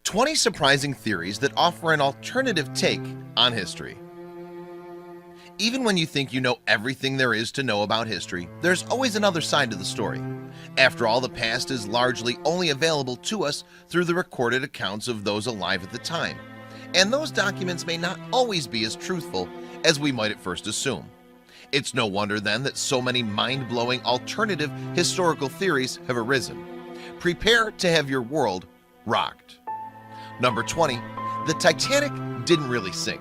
20 surprising theories that offer an alternative take on history. Even when you think you know everything there is to know about history, there's always another side to the story. After all, the past is largely only available to us through the recorded accounts of those alive at the time, and those documents may not always be as truthful as we might at first assume. It's no wonder then that so many mind-blowing alternative historical theories have arisen. Prepare to have your world rocked. Number 20. The Titanic didn't really sink.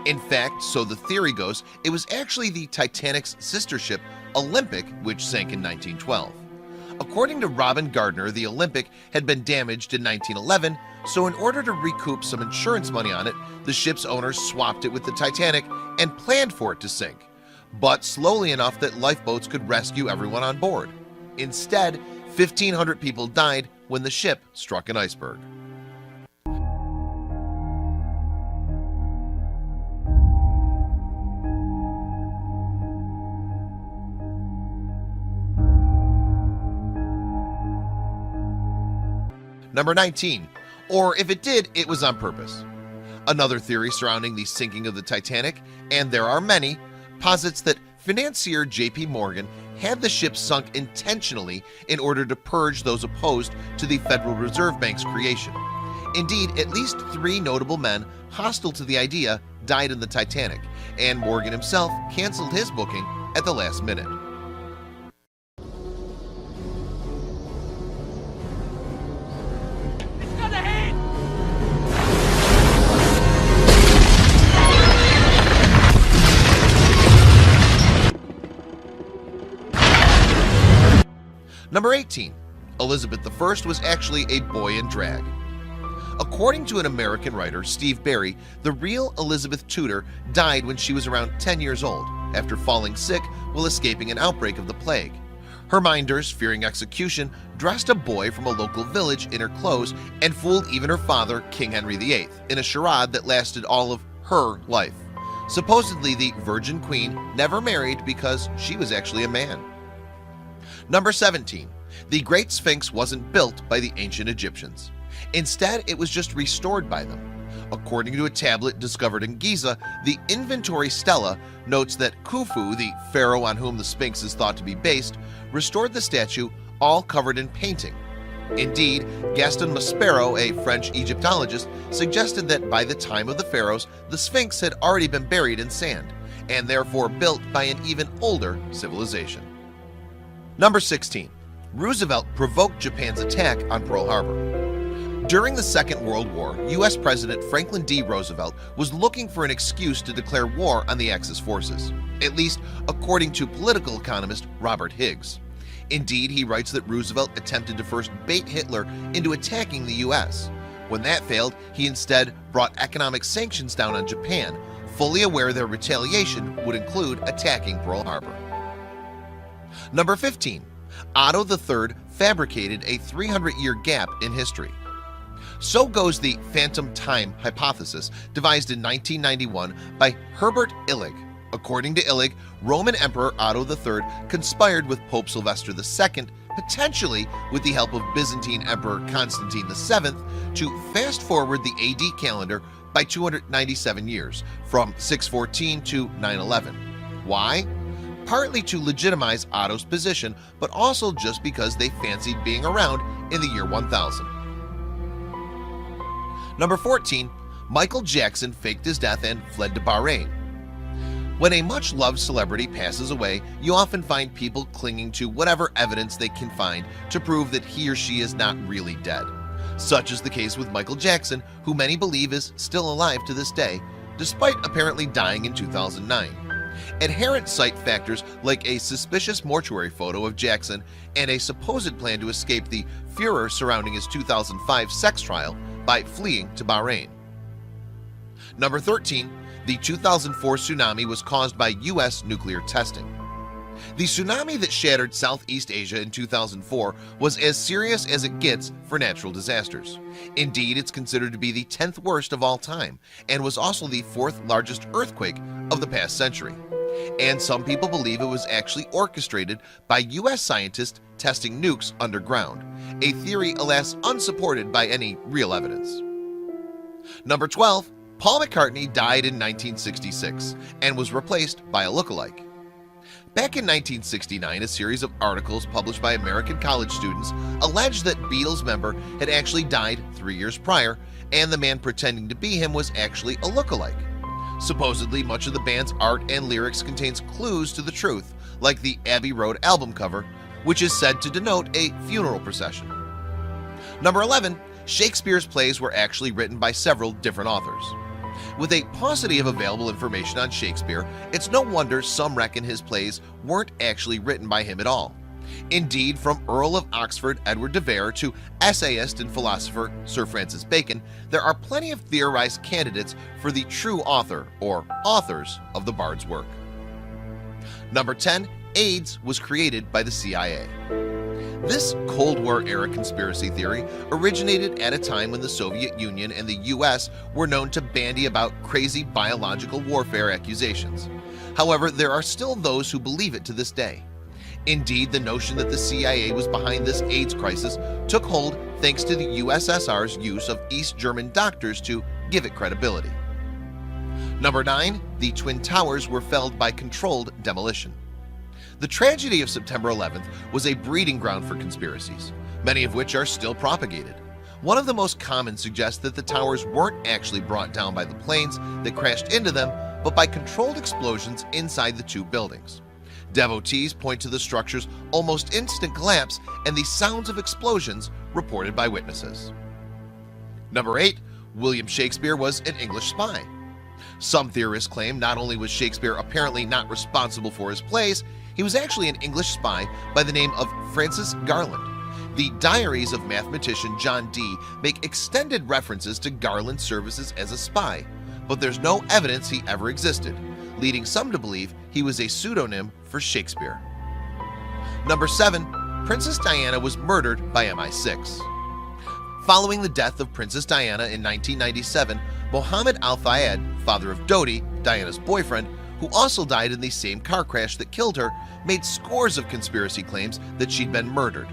In fact, so the theory goes, it was actually the Titanic's sister ship, Olympic, which sank in 1912. According to Robin Gardner, the Olympic had been damaged in 1911, so in order to recoup some insurance money on it, the ship's owners swapped it with the Titanic and planned for it to sink, but slowly enough that lifeboats could rescue everyone on board. Instead, 1,500 people died when the ship struck an iceberg. Number 19. Or if it did, it was on purpose. Another theory surrounding the sinking of the Titanic, and there are many, posits that financier J.P. Morgan had the ship sunk intentionally in order to purge those opposed to the Federal Reserve Bank's creation. Indeed, at least 3 notable men hostile to the idea died in the Titanic, and Morgan himself canceled his booking at the last minute. Number 18. Elizabeth I was actually a boy in drag. According to an American writer, Steve Barry, the real Elizabeth Tudor died when she was around 10 years old after falling sick while escaping an outbreak of the plague. Her minders, fearing execution, dressed a boy from a local village in her clothes and fooled even her father, King Henry VIII, in a charade that lasted all of her life. Supposedly, the Virgin Queen never married because she was actually a man. Number 17. The Great Sphinx wasn't built by the ancient Egyptians. Instead, it was just restored by them. According to a tablet discovered in Giza, the Inventory Stela notes that Khufu, the pharaoh on whom the Sphinx is thought to be based, restored the statue all covered in painting. Indeed, Gaston Maspero, a French Egyptologist, suggested that by the time of the pharaohs, the Sphinx had already been buried in sand, and therefore built by an even older civilization. Number 16. Roosevelt provoked Japan's attack on Pearl Harbor. During the Second World War, U.S. President Franklin D. Roosevelt was looking for an excuse to declare war on the Axis forces, at least according to political economist Robert Higgs. Indeed, he writes that Roosevelt attempted to first bait Hitler into attacking the U.S. When that failed, he instead brought economic sanctions down on Japan, fully aware their retaliation would include attacking Pearl Harbor. Number 15. Otto III fabricated a 300-year gap in history. So goes the phantom time hypothesis, devised in 1991 by Herbert Illig. According to Illig, Roman Emperor Otto III conspired with Pope Sylvester II, potentially with the help of Byzantine Emperor Constantine VII, to fast-forward the AD calendar by 297 years, from 614 to 911. Why? Partly to legitimize Otto's position, but also just because they fancied being around in the year 1000. Number 14. Michael Jackson faked his death and fled to Bahrain. When a much-loved celebrity passes away, you often find people clinging to whatever evidence they can find to prove that he or she is not really dead. Such is the case with Michael Jackson, who many believe is still alive to this day, despite apparently dying in 2009. Adherent cite factors like a suspicious mortuary photo of Jackson and a supposed plan to escape the furor surrounding his 2005 sex trial by fleeing to Bahrain. Number 13. The 2004 tsunami was caused by U.S. nuclear testing. The tsunami that shattered Southeast Asia in 2004 was as serious as it gets for natural disasters. Indeed, it's considered to be the 10th worst of all time and was also the 4th largest earthquake of the past century. and some people believe it was actually orchestrated by US scientists testing nukes underground, a theory alas unsupported by any real evidence. Number 12. Paul McCartney died in 1966 and was replaced by a lookalike. Back in 1969, a series of articles published by American college students alleged that Beatles member had actually died 3 years prior, and the man pretending to be him was actually a lookalike. Supposedly, much of the band's art and lyrics contains clues to the truth, like the Abbey Road album cover, which is said to denote a funeral procession. Number 11. Shakespeare's plays were actually written by several different authors. With a paucity of available information on Shakespeare, it's no wonder some reckon his plays weren't actually written by him at all. Indeed, from Earl of Oxford Edward de Vere to essayist and philosopher Sir Francis Bacon, there are plenty of theorized candidates for the true author or authors of the Bard's work. Number 10. AIDS was created by the CIA. This Cold War-era conspiracy theory originated at a time when the Soviet Union and the US were known to bandy about crazy biological warfare accusations. However, there are still those who believe it to this day. Indeed, the notion that the CIA was behind this AIDS crisis took hold thanks to the USSR's use of East German doctors to give it credibility. Number 9. The Twin Towers were felled by controlled demolition. The tragedy of September 11th was a breeding ground for conspiracies, many of which are still propagated. One of the most common suggests that the towers weren't actually brought down by the planes that crashed into them, but by controlled explosions inside the two buildings. Devotees point to the structure's almost instant collapse and the sounds of explosions reported by witnesses. Number 8. William Shakespeare was an English spy. Some theorists claim not only was Shakespeare apparently not responsible for his plays, he was actually an English spy by the name of Francis Garland. The diaries of mathematician John Dee make extended references to Garland's services as a spy, but there's no evidence he ever existed, leading some to believe he was a pseudonym for Shakespeare. Number 7. Princess Diana was murdered by MI6. Following the death of Princess Diana in 1997, Mohammed Al-Fayed, father of Dodi, Diana's boyfriend, who also died in the same car crash that killed her, made scores of conspiracy claims that she'd been murdered.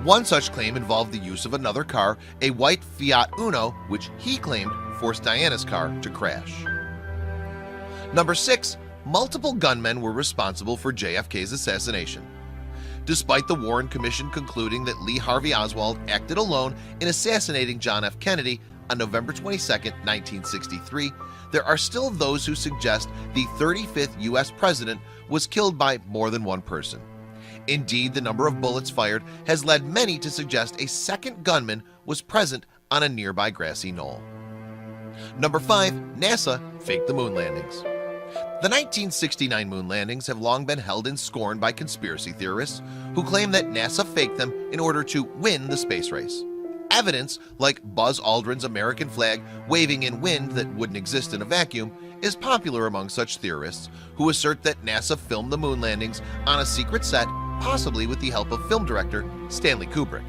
One such claim involved the use of another car, a white Fiat Uno, which he claimed forced Diana's car to crash. Number 6. Multiple gunmen were responsible for JFK's assassination. Despite the Warren Commission concluding that Lee Harvey Oswald acted alone in assassinating John F. Kennedy on November 22, 1963, there are still those who suggest the 35th U.S. president was killed by more than one person. Indeed, the number of bullets fired has led many to suggest a second gunman was present on a nearby grassy knoll. Number 5. NASA faked the moon landings. The 1969 moon landings have long been held in scorn by conspiracy theorists who claim that NASA faked them in order to win the space race. Evidence, like Buzz Aldrin's American flag waving in wind that wouldn't exist in a vacuum, is popular among such theorists who assert that NASA filmed the moon landings on a secret set, possibly with the help of film director Stanley Kubrick.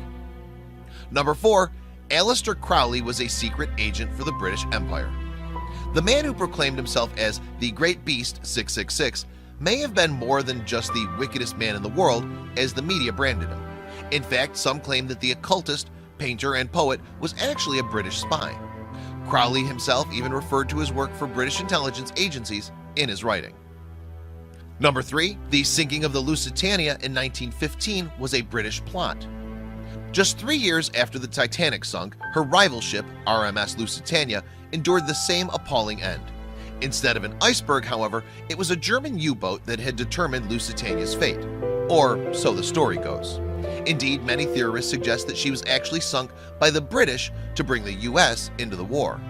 Number 4. Aleister Crowley was a secret agent for the British Empire. The man who proclaimed himself as the Great Beast 666 may have been more than just the wickedest man in the world, as the media branded him. In fact, some claim that the occultist, painter, and poet was actually a British spy. Crowley himself even referred to his work for British intelligence agencies in his writing. Number 3. The sinking of the Lusitania in 1915 was a British plot. Just 3 years after the Titanic sunk, her rival ship, RMS Lusitania, endured the same appalling end. Instead of an iceberg, however, it was a German U-boat that had determined Lusitania's fate. Or so the story goes. Indeed, many theorists suggest that she was actually sunk by the British to bring the US into the war.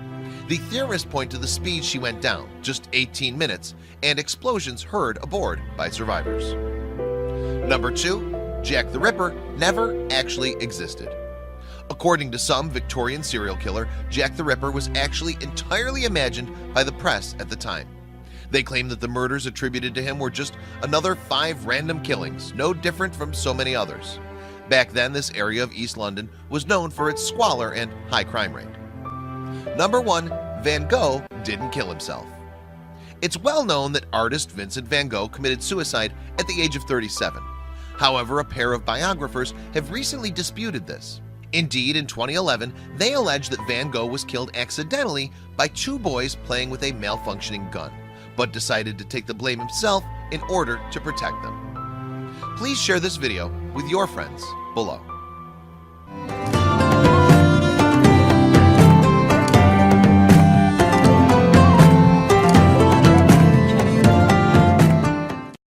The theorists point to the speed she went down, just 18 minutes, and explosions heard aboard by survivors. Number 2. Jack the Ripper never actually existed. According to some Victorian serial killer, Jack the Ripper was actually entirely imagined by the press at the time. They claim that the murders attributed to him were just another 5 random killings, no different from so many others. Back then, this area of East London was known for its squalor and high crime rate. Number 1. Van Gogh didn't kill himself. It's well known that artist Vincent van Gogh committed suicide at the age of 37. However, a pair of biographers have recently disputed this. Indeed, in 2011, they allege that Van Gogh was killed accidentally by two boys playing with a malfunctioning gun, but decided to take the blame himself in order to protect them. Please share this video with your friends below.